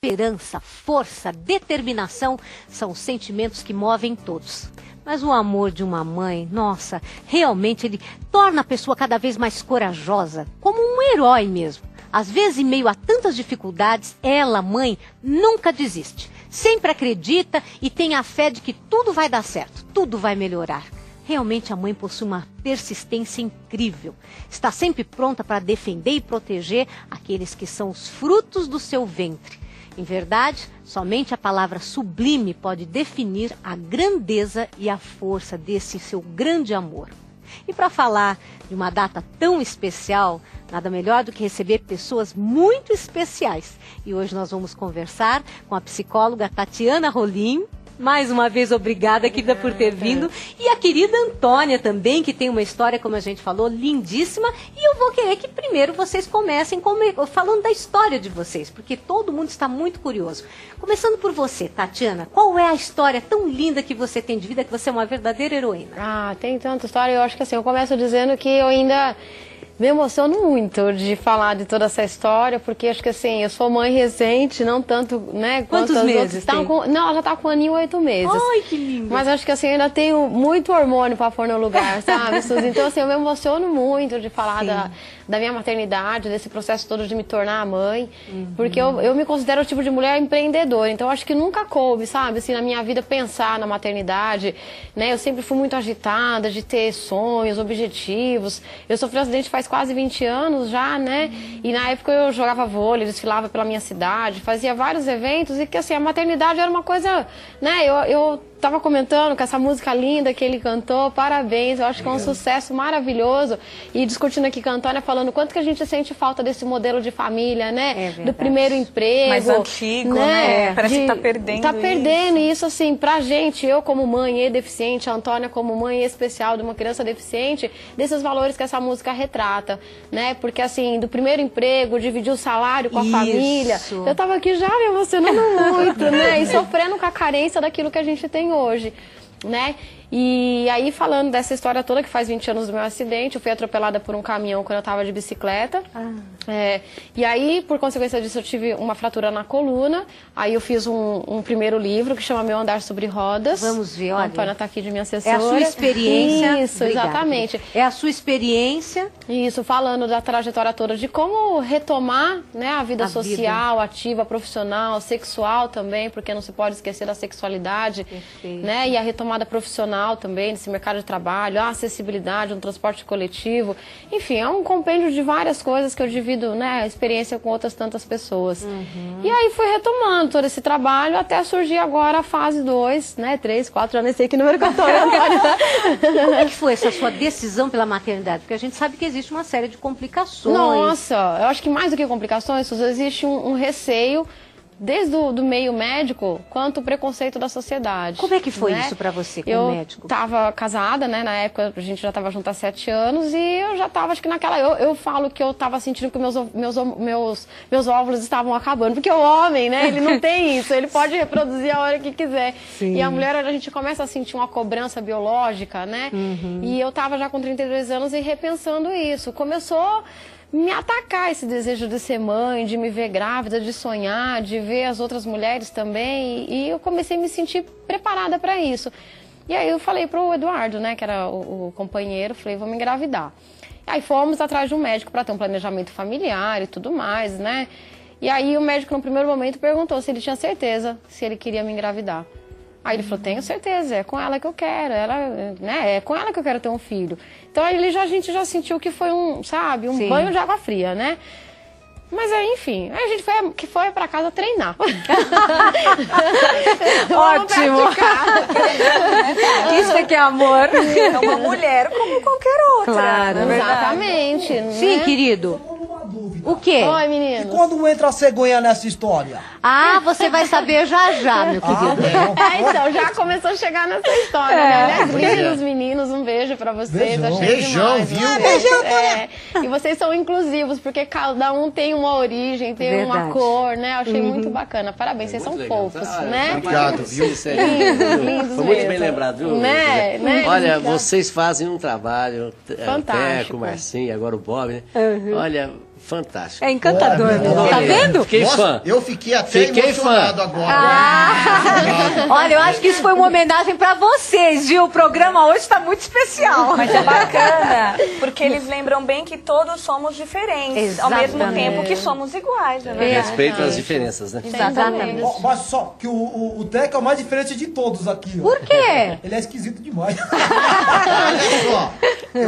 Esperança, força, determinação são os sentimentos que movem todos. Mas o amor de uma mãe, nossa, realmente ele torna a pessoa cada vez mais corajosa, como um herói mesmo. Às vezes, em meio a tantas dificuldades, ela, mãe, nunca desiste. Sempre acredita e tem a fé de que tudo vai dar certo, tudo vai melhorar. Realmente a mãe possui uma persistência incrível. Está sempre pronta para defender e proteger aqueles que são os frutos do seu ventre. Em verdade, somente a palavra sublime pode definir a grandeza e a força desse seu grande amor. E para falar de uma data tão especial, nada melhor do que receber pessoas muito especiais. E hoje nós vamos conversar com a psicóloga Tatiana Rolim. Mais uma vez, obrigada, querida, por ter vindo. E a querida Antônia também, que tem uma história, como a gente falou, lindíssima. E eu vou querer que primeiro vocês comecem falando da história de vocês, porque todo mundo está muito curioso. Começando por você, Tatiana, qual é a história tão linda que você tem de vida, que você é uma verdadeira heroína? Ah, tem tanta história. Eu acho que assim, eu começo dizendo que eu ainda me emociono muito de falar de toda essa história, porque acho que assim, eu sou mãe recente, não tanto, né? Quantos meses tem? Não, ela já tá com 1 ano e 8 meses. Ai, que lindo! Mas acho que assim, eu ainda tenho muito hormônio para pôr no lugar, sabe, Suzy? Então assim, eu me emociono muito de falar da minha maternidade, desse processo todo de me tornar mãe, porque eu me considero o tipo de mulher empreendedora, então acho que nunca coube, sabe, assim, na minha vida pensar na maternidade, né? Eu sempre fui muito agitada de ter sonhos, objetivos. Eu sofri um acidente faz quase 20 anos já, né? E na época eu jogava vôlei, desfilava pela minha cidade, fazia vários eventos e que assim, a maternidade era uma coisa, né? Eu tava comentando com essa música linda que ele cantou, parabéns, eu acho que é um sucesso maravilhoso. E discutindo aqui com a Antônia, falando quanto que a gente sente falta desse modelo de família, né? Do primeiro emprego. Mais antigo, né? Parece que tá perdendo. Tá perdendo isso, assim, pra gente, eu como mãe e deficiente, a Antônia como mãe especial de uma criança deficiente, desses valores que essa música retrata, né? Porque assim, do primeiro emprego, dividir o salário com a família. Eu tava aqui já me emocionando muito, né? E sofrendo com a carência daquilo que a gente tem hoje, né? E aí, falando dessa história toda, que faz 20 anos do meu acidente, eu fui atropelada por um caminhão quando eu tava de bicicleta. E aí, por consequência disso, eu tive uma fratura na coluna. Aí eu fiz um primeiro livro que chama Meu Andar Sobre Rodas. Vamos ver, olha. A Antônia tá aqui de minha assessora. É a sua experiência. Isso, obrigada, exatamente. É a sua experiência. Isso, falando da trajetória toda, de como retomar, né, a vida social, ativa, profissional, sexual também, porque não se pode esquecer da sexualidade. Perfeito. Né, e a retomada profissional também, nesse mercado de trabalho, a acessibilidade no transporte coletivo. Enfim, é um compêndio de várias coisas que eu divido, né, a experiência com outras tantas pessoas. E aí fui retomando todo esse trabalho até surgir agora a fase 2, né, 3, 4, já nem sei que número que eu tô. Como é que foi essa sua decisão pela maternidade? Porque a gente sabe que existe uma série de complicações. Nossa, eu acho que mais do que complicações, existe um receio, desde do meio médico, quanto o preconceito da sociedade. Como é que foi, né? isso pra você, como médico? Eu tava casada, né, na época a gente já tava junto há 7 anos e eu já tava, acho que naquela... Eu falo que eu tava sentindo que meus óvulos estavam acabando, porque o homem, né, ele não tem isso, ele pode reproduzir a hora que quiser. Sim. E a mulher, a gente começa a sentir uma cobrança biológica, né, e eu tava já com 32 anos e repensando isso. Começou me atacar esse desejo de ser mãe, de me ver grávida, de sonhar, de ver as outras mulheres também. E eu comecei a me sentir preparada para isso. E aí eu falei pro Eduardo, né, que era o companheiro, falei, vamos engravidar. Aí fomos atrás de um médico para ter um planejamento familiar e tudo mais, né. E aí o médico no primeiro momento perguntou se ele tinha certeza se ele queria me engravidar. Aí ele falou, tenho certeza, é com ela que eu quero, é com ela que eu quero ter um filho. Então aí a gente já sentiu que foi um banho de água fria, né? Mas aí, enfim, aí a gente foi pra casa treinar. Ótimo! Isso é que é amor. É uma mulher como qualquer outra. Claro, não é Exatamente. Sim, né? querido. O quê? Oi, E meninos. quando entra a cegonha nessa história? Ah, você vai saber já já, meu querido. Então, já começou a chegar nessa história, né? Aliás, lindos meninos, um beijo pra vocês. Beijão. Achei Beijão, demais, viu? né? Beijão, E vocês são inclusivos, porque cada um tem uma origem, tem uma Verdade. cor, né? Eu achei muito bacana. Parabéns, vocês são fofos, né? Obrigado, viu? Lindos, lindos Foi muito mesmo. bem lembrado, viu? Né? Olha, Eles- vocês fazem um trabalho, Fantástico. até com o Marcinho, agora o Bob, né? Olha, fantástico. É encantador, tá vendo? Fiquei fã. Eu fiquei até emocionado agora. Olha, eu acho que isso foi uma homenagem pra vocês, viu? O programa hoje tá muito especial. Mas é bacana, porque eles lembram bem que todos somos diferentes, ao mesmo tempo que somos iguais, né? Respeitam as diferenças, né? Exatamente. Mas só que o Teco é o mais diferente de todos aqui. Ó. Por quê? Ele é esquisito demais. Olha só,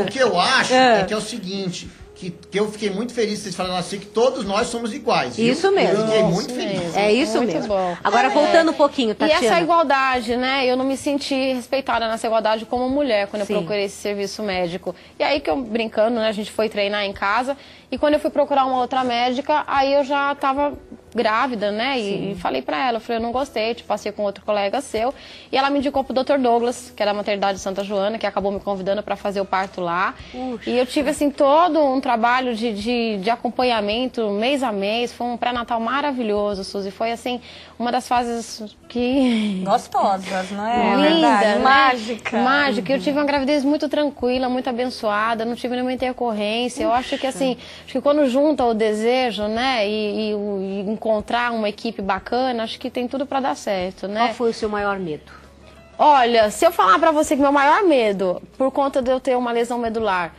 o que eu acho é que é o seguinte... Que eu fiquei muito feliz vocês falando assim, que todos nós somos iguais. Viu? Isso mesmo. Eu fiquei muito feliz. É isso Muito mesmo. bom. Agora, voltando um pouquinho, Tatiana. E essa igualdade, né? Eu não me senti respeitada nessa igualdade como mulher quando Sim. eu procurei esse serviço médico. E aí que eu, brincando, né? A gente foi treinar em casa. E quando eu fui procurar uma outra médica, aí eu já tava grávida, né? E falei pra ela, eu falei, eu não gostei, tipo, passei com outro colega seu. E ela me indicou pro Dr. Douglas, que é da maternidade de Santa Joana, que acabou me convidando pra fazer o parto lá. Puxa. E eu tive, assim, todo um trabalho de acompanhamento, mês a mês. Foi um pré-natal maravilhoso, Suzy. Foi, assim, uma das fases que... Gostosas, não é? Linda, Verdade, né? mágica. Mágica. Eu tive uma gravidez muito tranquila, muito abençoada, não tive nenhuma intercorrência. Eu acho que, assim, acho que quando junta o desejo, né, e encontrar uma equipe bacana, acho que tem tudo pra dar certo, né? Qual foi o seu maior medo? Olha, se eu falar pra você que meu maior medo, por conta de eu ter uma lesão medular,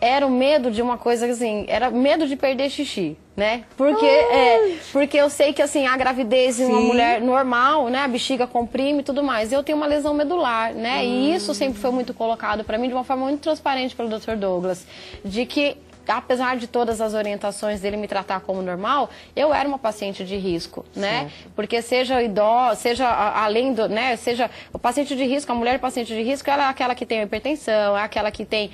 era o medo de uma coisa assim, era medo de perder xixi, né? Porque eu sei que assim, a gravidez em uma mulher normal, né? A bexiga comprime e tudo mais. Eu tenho uma lesão medular, né? E isso sempre foi muito colocado pra mim de uma forma muito transparente pelo Dr. Douglas, de que apesar de todas as orientações dele me tratar como normal, eu era uma paciente de risco, né? Porque seja idosa, seja além do, né? Seja o paciente de risco, a mulher paciente de risco, ela é aquela que tem hipertensão, é aquela que tem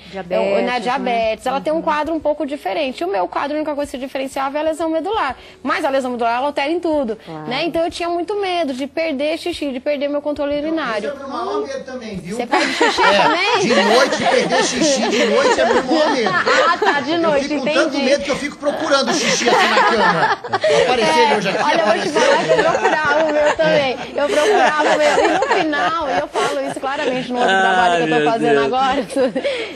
diabetes, ela tem um quadro um pouco diferente. O meu quadro, a única coisa que se diferenciava é a lesão medular. Mas a lesão medular, ela altera em tudo, né? Então eu tinha muito medo de perder xixi, de perder meu controle urinário. Esse é o meu maior medo também, viu? Você perde xixi também? De noite, de perder xixi de noite é meu maior medo. Ah, tá, de noite, eu fico com entendi. tanto medo que eu fico procurando xixi assim na cama. Aparecer hoje aqui, olha, eu vou te falar que eu procurava o meu também. Eu procurava o meu. E no final, eu falo isso claramente no outro trabalho que eu tô fazendo agora.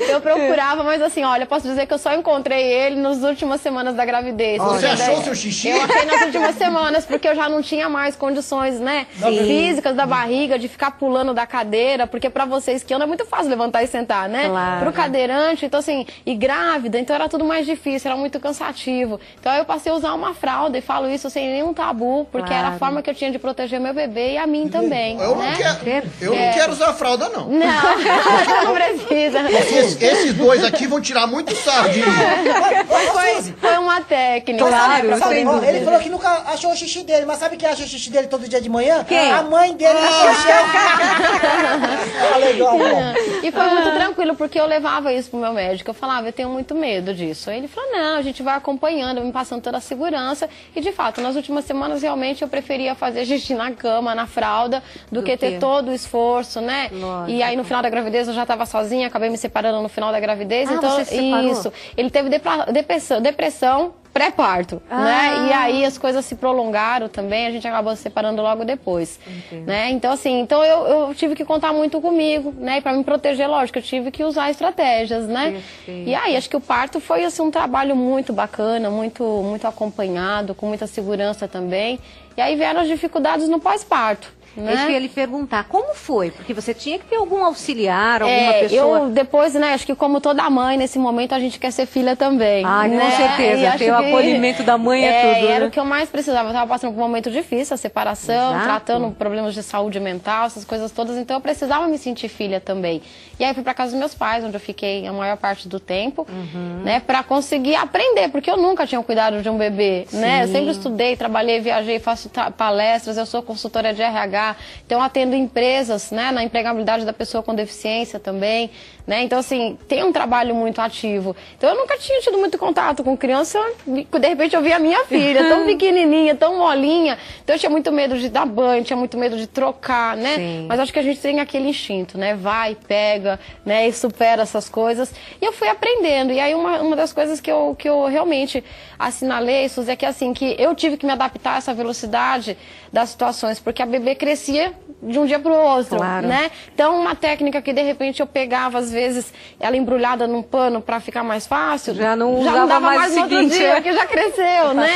Eu procurava, mas assim, olha, posso dizer que eu só encontrei ele nas últimas semanas da gravidez. Você achou seu xixi? Eu achei nas últimas semanas, porque eu já não tinha mais condições, né, físicas da barriga, de ficar pulando da cadeira, porque pra vocês que andam é muito fácil levantar e sentar, né? Claro. Pro cadeirante, então assim, e grávida, então era tudo mais difícil, era muito cansativo. Então eu passei a usar uma fralda e falo isso sem nenhum tabu, porque era a forma que eu tinha de proteger meu bebê e a mim também. Eu né? não quero usar fralda, não. Não precisa. Esses dois aqui vão tirar muito sarro de mim. Foi uma técnica. Claro, pra sem poder- dúvida. Ele falou que nunca achou o xixi dele, mas sabe quem acha o xixi dele todo dia de manhã? Quem? A mãe dele na Ah, legal, bom. E foi muito tranquilo, porque eu levava isso pro meu médico. Eu falava, eu tenho muito medo disso. Aí ele falou, não, a gente vai acompanhando, me passando toda a segurança. E de fato, nas últimas semanas, realmente, eu preferia fazer xixi na cama, na fralda, do que ter todo o esforço, né? Lógico. E aí, no final da gravidez, eu já estava sozinha, acabei me separando no final da gravidez. Ah, Então, você se separou? isso. Ele teve depressão pré-parto, né? E aí as coisas se prolongaram também, a gente acabou se separando logo depois, né? Então assim, eu tive que contar muito comigo, né? E para me proteger, lógico, eu tive que usar estratégias, né? Perfeito. E aí acho que o parto foi assim um trabalho muito bacana, muito acompanhado, com muita segurança também. E aí vieram as dificuldades no pós-parto. É isso que eu ia lhe perguntar. Como foi? Porque você tinha que ter algum auxiliar, alguma pessoa... Eu depois, né, acho que como toda mãe, nesse momento, a gente quer ser filha também. Ah, né? com certeza. E acho Ter o acolhimento da mãe é tudo, E era né? o que eu mais precisava. Eu estava passando por um momento difícil, a separação, Exato. tratando problemas de saúde mental, essas coisas todas. Então eu precisava me sentir filha também. E aí eu fui para casa dos meus pais, onde eu fiquei a maior parte do tempo, né, para conseguir aprender, porque eu nunca tinha cuidado de um bebê, né? Eu sempre estudei, trabalhei, viajei, faço palestras, eu sou consultora de RH, então atendo empresas, né, na empregabilidade da pessoa com deficiência também, né? Então, assim, tem um trabalho muito ativo. Então, eu nunca tinha tido muito contato com criança, de repente eu vi a minha filha, tão pequenininha, tão molinha, então eu tinha muito medo de dar banho, tinha muito medo de trocar, né? Sim. Mas acho que a gente tem aquele instinto, né? Vai, pega, né? E supera essas coisas. E eu fui aprendendo. E aí, uma das coisas que eu realmente assinalei, Suzy, é que, assim, que eu tive que me adaptar a essa velocidade das situações, porque a bebê crescia de um dia para o outro, Claro. né? Então, uma técnica que, de repente, eu pegava, às vezes, vezes ela embrulhada num pano para ficar mais fácil, já não dava mais no outro dia, porque já cresceu, né?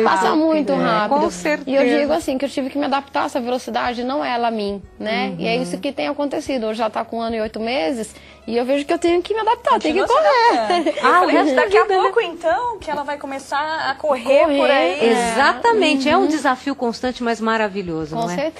Passa muito rápido. Com certeza. E eu digo assim, que eu tive que me adaptar a essa velocidade, não ela a mim, né? E é isso que tem acontecido. Hoje já tá com 1 ano e 8 meses e eu vejo que eu tenho que me adaptar, tenho que correr. Daqui a pouco, então, que ela vai começar a correr por aí. Exatamente, é um desafio constante, mas maravilhoso, Com não é? certeza.